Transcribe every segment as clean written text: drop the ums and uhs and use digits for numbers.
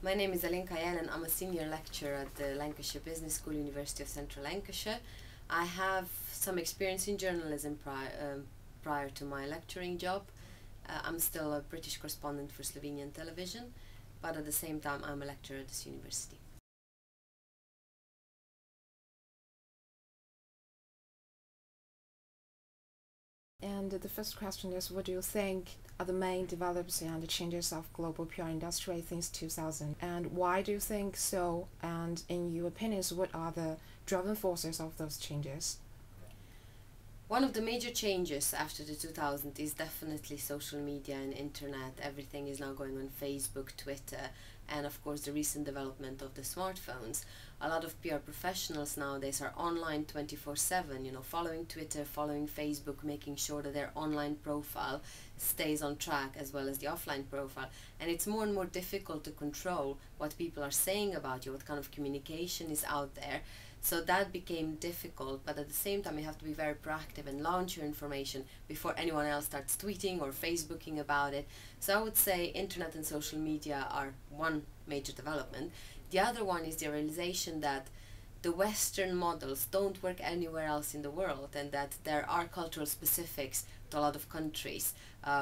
My name is Alenka Jelen. I'm a senior lecturer at the Lancashire Business School, University of Central Lancashire. I have some experience in journalism prior to my lecturing job. I'm still a British correspondent for Slovenian television, but at the same time I'm a lecturer at this university. And the first question is, what do you think are the main developments and changes of global PR industry since 2000? And why do you think so? And in your opinions, what are the driving forces of those changes? One of the major changes after the 2000s is definitely social media and internet. Everything is now going on Facebook, Twitter, and of course the recent development of the smartphones. A lot of PR professionals nowadays are online 24/7, following Twitter, following Facebook, making sure that their online profile stays on track as well as the offline profile. And it's more and more difficult to control what people are saying about you, what kind of communication is out there. So that became difficult, but at the same time you have to be very proactive and launch your information before anyone else starts tweeting or Facebooking about it. So I would say internet and social media are one major development. The other one is the realization that the Western models don't work anywhere else in the world, and that there are cultural specifics to a lot of countries,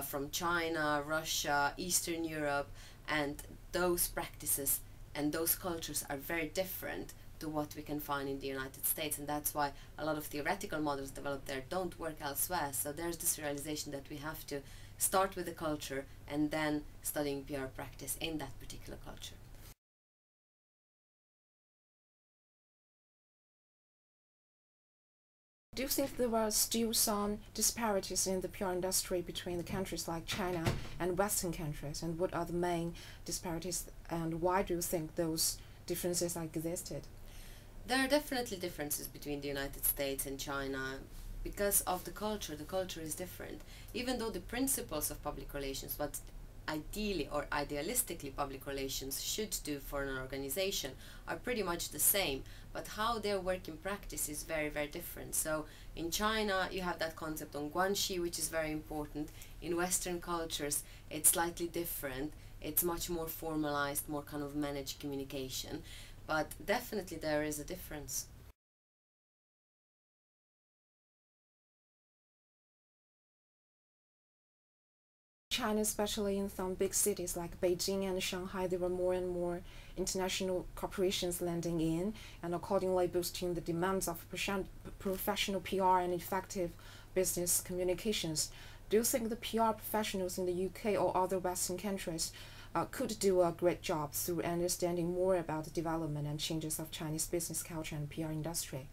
from China, Russia, Eastern Europe, and those practices and those cultures are very different to what we can find in the United States, and that's why a lot of theoretical models developed there don't work elsewhere. So there's this realization that we have to start with the culture and then studying PR practice in that particular culture. Do you think there are still some disparities in the PR industry between the countries like China and Western countries? And what are the main disparities, and why do you think those differences existed? There are definitely differences between the United States and China because of the culture. The culture is different. Even though the principles of public relations, what ideally or idealistically public relations should do for an organization, are pretty much the same, but how they work in practice is very, very different. So in China you have that concept on guanxi, which is very important. In Western cultures it's slightly different. It's much more formalized, more kind of managed communication, but definitely there is a difference. China, especially in some big cities like Beijing and Shanghai, there were more and more international corporations landing in, and accordingly boosting the demands of professional PR and effective business communications. Do you think the PR professionals in the UK or other Western countries could do a great job through understanding more about the development and changes of Chinese business culture and PR industry?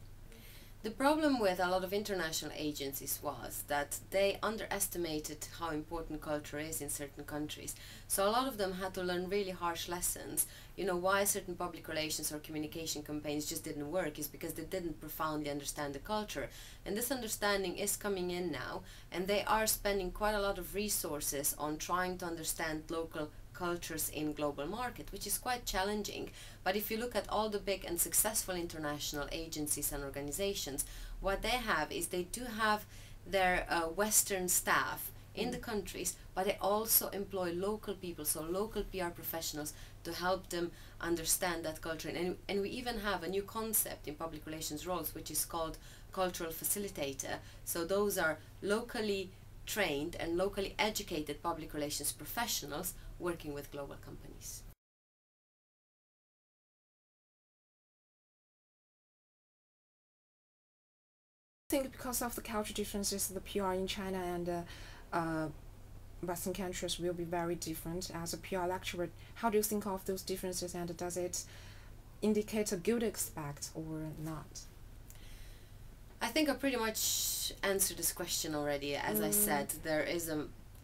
The problem with a lot of international agencies was that they underestimated how important culture is in certain countries. So a lot of them had to learn really harsh lessons. Why certain public relations or communication campaigns just didn't work is because they didn't profoundly understand the culture. And this understanding is coming in now, and they are spending quite a lot of resources on trying to understand local cultures in global market, which is quite challenging. But if you look at all the big and successful international agencies and organizations, what they have is they do have their Western staff in the countries, but they also employ local people, so local PR professionals, to help them understand that culture. And we even have a new concept in public relations roles, which is called cultural facilitator. So those are locally trained and locally educated public relations professionals working with global companies. I think because of the culture differences, the PR in China and Western countries will be very different. As a PR lecturer, how do you think of those differences, and does it indicate a good aspect or not? I think I pretty much answered this question already. As I said, there is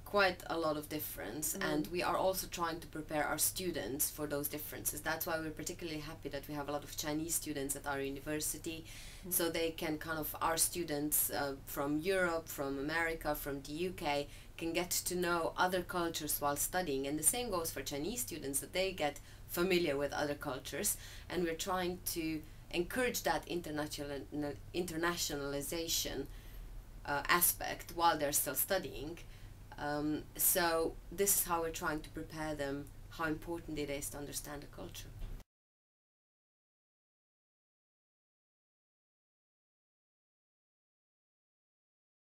quite a lot of difference, and we are also trying to prepare our students for those differences. That's why we're particularly happy that we have a lot of Chinese students at our university, so they can our students from Europe, from America, from the UK, can get to know other cultures while studying. And the same goes for Chinese students, that they get familiar with other cultures, and we're trying to encourage that internationalization aspect while they're still studying. So this is how we're trying to prepare them, how important it is to understand the culture.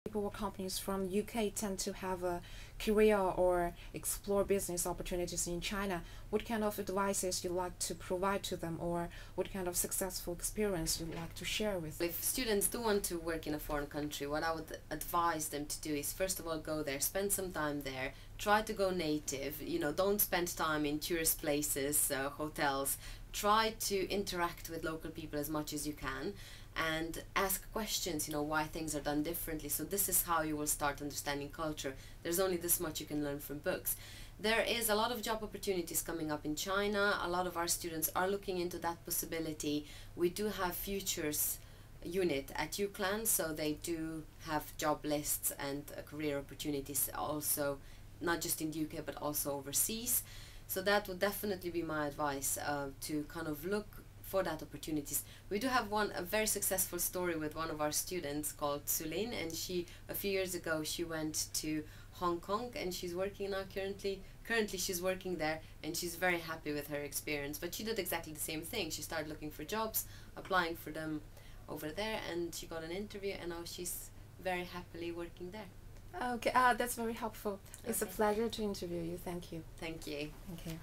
People or companies from UK tend to have a career or explore business opportunities in China. What kind of advices you'd like to provide to them, or what kind of successful experience you'd like to share with them? If students do want to work in a foreign country, what I would advise them to do is, first of all, go there, spend some time there, try to go native, don't spend time in tourist places, hotels. Try to interact with local people as much as you can, and ask questions, why things are done differently. So this is how you will start understanding culture. There's only this much you can learn from books. There is a lot of job opportunities coming up in China. A lot of our students are looking into that possibility. We do have futures unit at UCLan, so they do have job lists and career opportunities also, not just in the UK but also overseas. So that would definitely be my advice, to kind of look for that opportunities. We do have a very successful story with one of our students called Sulin, and a few years ago she went to Hong Kong, and she's working now currently she's working there, and she's very happy with her experience. But she did exactly the same thing. She started looking for jobs, applying for them over there, and she got an interview, and now she's very happily working there. Okay, that's very helpful. It's a pleasure to interview you. Thank you. Thank you. Thank you.